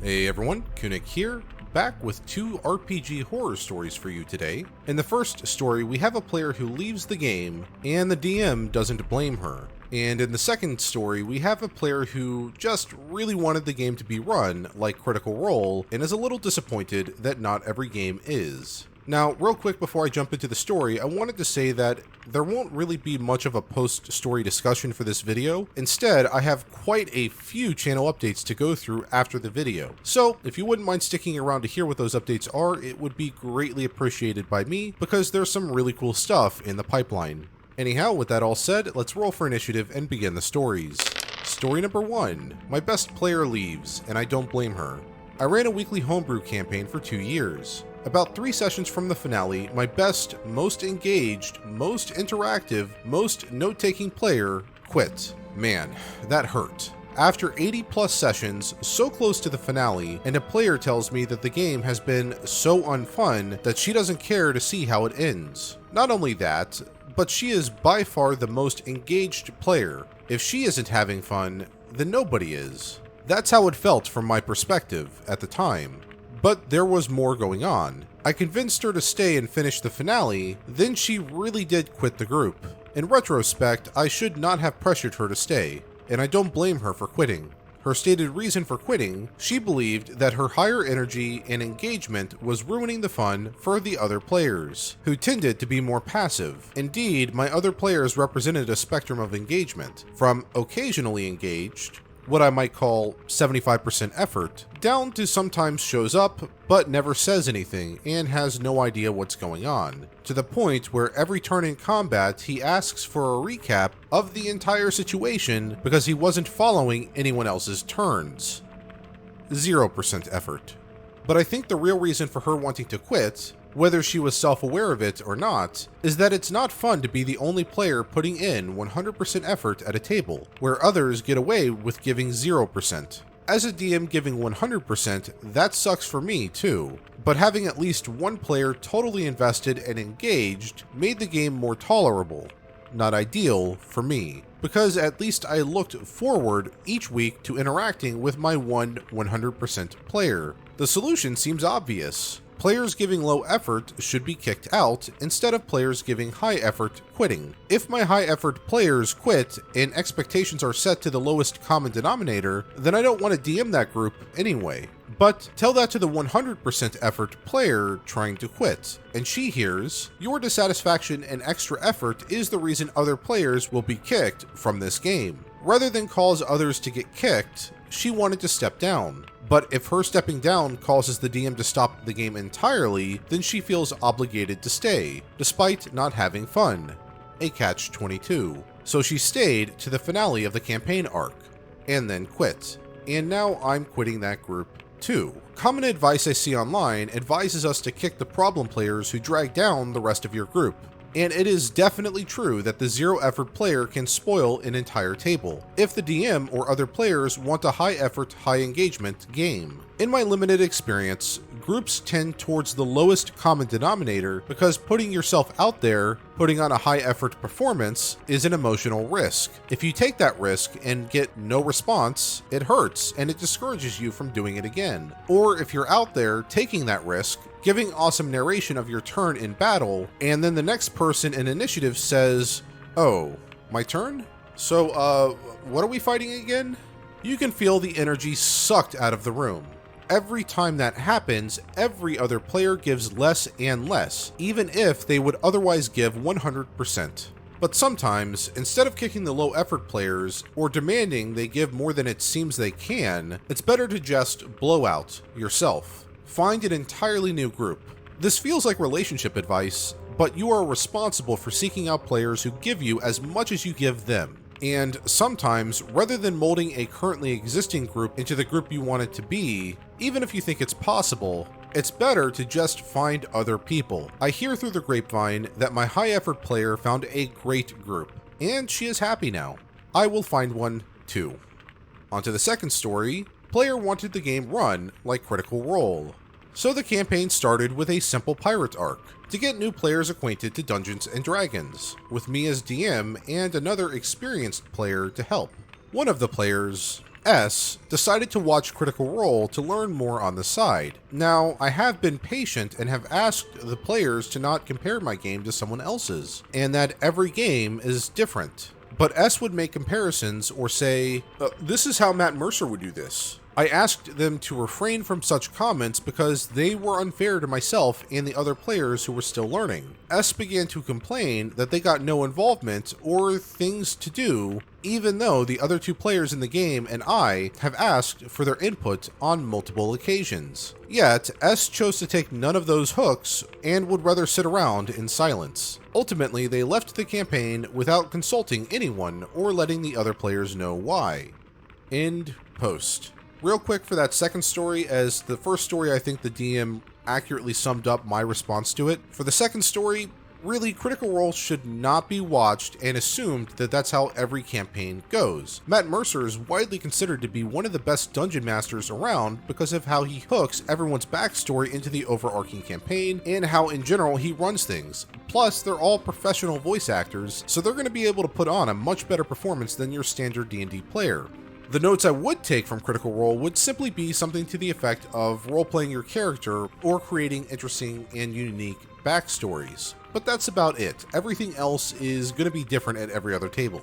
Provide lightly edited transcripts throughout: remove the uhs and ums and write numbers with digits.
Hey everyone, Kunik here, back with two RPG horror stories for you today. In the first story, we have a player who leaves the game, and the DM doesn't blame her. And in the second story, we have a player who just really wanted the game to be run like Critical Role, and is a little disappointed that not every game is. Now, real quick before I jump into the story, I wanted to say that there won't really be much of a post-story discussion for this video. Instead, I have quite a few channel updates to go through after the video. So, if you wouldn't mind sticking around to hear what those updates are, it would be greatly appreciated by me, because there's some really cool stuff in the pipeline. Anyhow, with that all said, let's roll for initiative and begin the stories. Story number 1. My best player leaves, and I don't blame her. I ran a weekly homebrew campaign for 2 years. About 3 sessions from the finale, my best, most engaged, most interactive, most note-taking player quit. Man, that hurt. After 80 plus sessions, so close to the finale, and a player tells me that the game has been so unfun that she doesn't care to see how it ends. Not only that, but she is by far the most engaged player. If she isn't having fun, then nobody is. That's how it felt from my perspective at the time. But there was more going on. I convinced her to stay and finish the finale, then she really did quit the group. In retrospect, I should not have pressured her to stay, and I don't blame her for quitting. Her stated reason for quitting, she believed that her higher energy and engagement was ruining the fun for the other players, who tended to be more passive. Indeed, my other players represented a spectrum of engagement, from occasionally engaged, what I might call 75% effort, down to sometimes shows up but never says anything and has no idea what's going on, to the point where every turn in combat he asks for a recap of the entire situation because he wasn't following anyone else's turns. 0% effort. But I think the real reason for her wanting to quit, whether she was self-aware of it or not, is that it's not fun to be the only player putting in 100% effort at a table, where others get away with giving 0%. As a DM giving 100%, that sucks for me too, but having at least one player totally invested and engaged made the game more tolerable. Not ideal for me, because at least I looked forward each week to interacting with my one 100% player. The solution seems obvious. Players giving low effort should be kicked out instead of players giving high effort quitting. If my high effort players quit and expectations are set to the lowest common denominator, then I don't want to DM that group anyway. But tell that to the 100% effort player trying to quit, and she hears, your dissatisfaction and extra effort is the reason other players will be kicked from this game. Rather than cause others to get kicked, she wanted to step down. But if her stepping down causes the DM to stop the game entirely, then she feels obligated to stay, despite not having fun. A catch-22. So she stayed to the finale of the campaign arc, and then quit. And now I'm quitting that group too. Common advice I see online advises us to kick the problem players who drag down the rest of your group. And it is definitely true that the zero-effort player can spoil an entire table, if the DM or other players want a high-effort, high-engagement game. In my limited experience, groups tend towards the lowest common denominator because putting yourself out there, putting on a high-effort performance, is an emotional risk. If you take that risk and get no response, it hurts and it discourages you from doing it again. Or if you're out there taking that risk, giving awesome narration of your turn in battle, and then the next person in initiative says, oh, my turn? So, what are we fighting again? You can feel the energy sucked out of the room. Every time that happens, every other player gives less and less, even if they would otherwise give 100%. But sometimes, instead of kicking the low effort players, or demanding they give more than it seems they can, it's better to just blow out yourself. Find an entirely new group. This feels like relationship advice, but you are responsible for seeking out players who give you as much as you give them. And sometimes, rather than molding a currently existing group into the group you want it to be, even if you think it's possible, it's better to just find other people. I hear through the grapevine that my high effort player found a great group, and she is happy now. I will find one too. On to the second story. Player wanted the game run like Critical Role. So the campaign started with a simple pirate arc, to get new players acquainted to Dungeons & Dragons, with me as DM and another experienced player to help. One of the players, S decided to watch Critical Role to learn more on the side. Now, I have been patient and have asked the players to not compare my game to someone else's, and that every game is different. But S would make comparisons or say, this is how Matt Mercer would do this. I asked them to refrain from such comments because they were unfair to myself and the other players who were still learning. S began to complain that they got no involvement or things to do, even though the other two players in the game and I have asked for their input on multiple occasions. Yet, S chose to take none of those hooks and would rather sit around in silence. Ultimately, they left the campaign without consulting anyone or letting the other players know why. End post. Real quick for that second story, as the first story I think the DM accurately summed up my response to it. For the second story, really, Critical Role should not be watched and assumed that that's how every campaign goes. Matt Mercer is widely considered to be one of the best dungeon masters around because of how he hooks everyone's backstory into the overarching campaign and how in general he runs things. Plus, they're all professional voice actors, so they're going to be able to put on a much better performance than your standard D&D player. The notes I would take from Critical Role would simply be something to the effect of role-playing your character or creating interesting and unique backstories. But that's about it. Everything else is going to be different at every other table.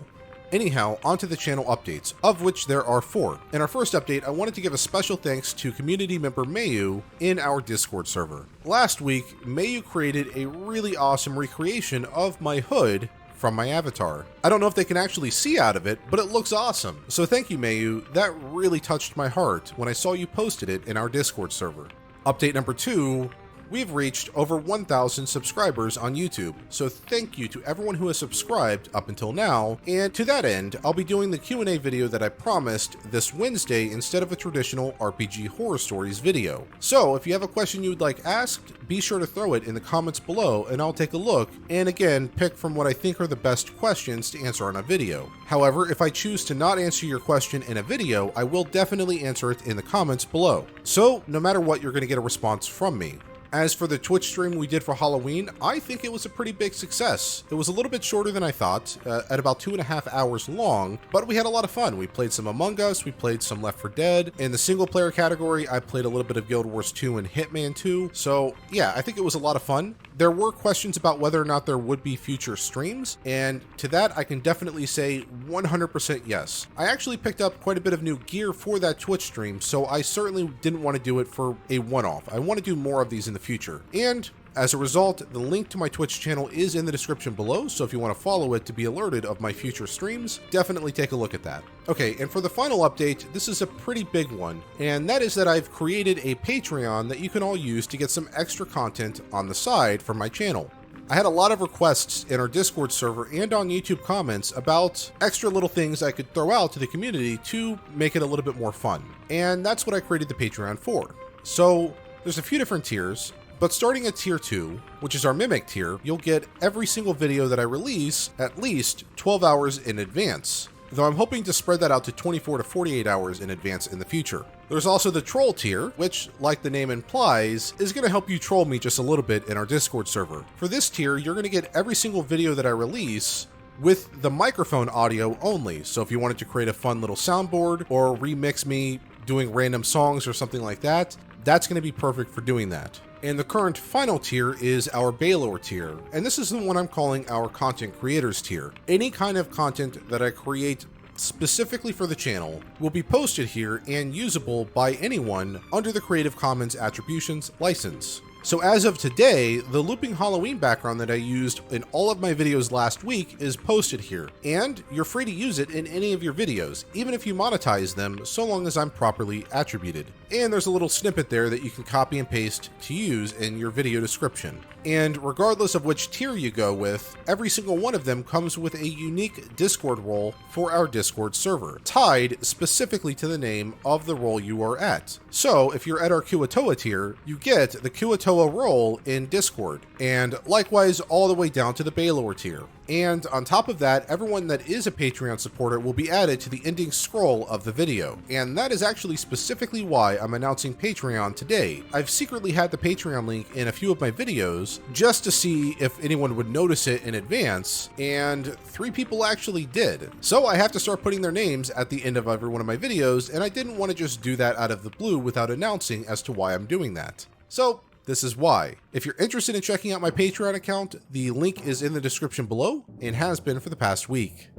Anyhow, onto the channel updates, of which there are 4. In our first update, I wanted to give a special thanks to community member Mayu in our Discord server. Last week, Mayu created a really awesome recreation of my hood from my avatar. I don't know if they can actually see out of it, but it looks awesome. So thank you, Mayu. That really touched my heart when I saw you posted it in our Discord server. Update number 2, we've reached over 1,000 subscribers on YouTube, so thank you to everyone who has subscribed up until now, and to that end, I'll be doing the Q&A video that I promised this Wednesday instead of a traditional RPG horror stories video. So if you have a question you would like asked, be sure to throw it in the comments below and I'll take a look, and again, pick from what I think are the best questions to answer on a video. However, if I choose to not answer your question in a video, I will definitely answer it in the comments below. So no matter what, you're going to get a response from me. As for the Twitch stream we did for Halloween, I think it was a pretty big success. It was a little bit shorter than I thought, at about 2.5 hours long, but we had a lot of fun. We played some Among Us, we played some Left 4 Dead. In the single player category, I played a little bit of Guild Wars 2 and Hitman 2. So yeah, I think it was a lot of fun. There were questions about whether or not there would be future streams, and to that I can definitely say 100% yes. I actually picked up quite a bit of new gear for that Twitch stream, so I certainly didn't want to do it for a one-off. I want to do more of these in the future. And as a result, the link to my Twitch channel is in the description below, so if you want to follow it to be alerted of my future streams, definitely take a look at that. Okay, and for the final update, this is a pretty big one, and that is that I've created a Patreon that you can all use to get some extra content on the side from my channel. I had a lot of requests in our Discord server and on YouTube comments about extra little things I could throw out to the community to make it a little bit more fun, and that's what I created the Patreon for. So there's a few different tiers. But starting at tier 2, which is our Mimic tier, you'll get every single video that I release at least 12 hours in advance, though I'm hoping to spread that out to 24 to 48 hours in advance in the future. There's also the Troll tier, which, like the name implies, is going to help you troll me just a little bit in our Discord server. For this tier, you're going to get every single video that I release with the microphone audio only, so if you wanted to create a fun little soundboard or remix me doing random songs or something like that, that's going to be perfect for doing that. And the current final tier is our Baylor tier, and this is the one I'm calling our Content Creators tier. Any kind of content that I create specifically for the channel will be posted here and usable by anyone under the Creative Commons Attributions license. So as of today, the looping Halloween background that I used in all of my videos last week is posted here, and you're free to use it in any of your videos, even if you monetize them, so long as I'm properly attributed. And there's a little snippet there that you can copy and paste to use in your video description. And regardless of which tier you go with, every single one of them comes with a unique Discord role for our Discord server, tied specifically to the name of the role you are at. So if you're at our Kuatoa tier, you get the Kuatoa Toa role in Discord, and likewise all the way down to the Baylor tier. And on top of that, everyone that is a Patreon supporter will be added to the ending scroll of the video. And that is actually specifically why I'm announcing Patreon today. I've secretly had the Patreon link in a few of my videos just to see if anyone would notice it in advance, and 3 people actually did. So I have to start putting their names at the end of every one of my videos, and I didn't want to just do that out of the blue without announcing as to why I'm doing that. So this is why. If you're interested in checking out my Patreon account, the link is in the description below and has been for the past week.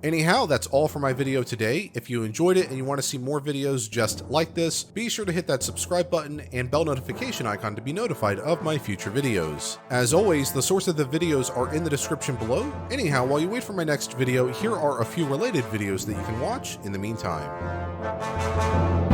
Anyhow, that's all for my video today. If you enjoyed it and you want to see more videos just like this, be sure to hit that subscribe button and bell notification icon to be notified of my future videos. As always, the source of the videos are in the description below. Anyhow, while you wait for my next video, here are a few related videos that you can watch in the meantime.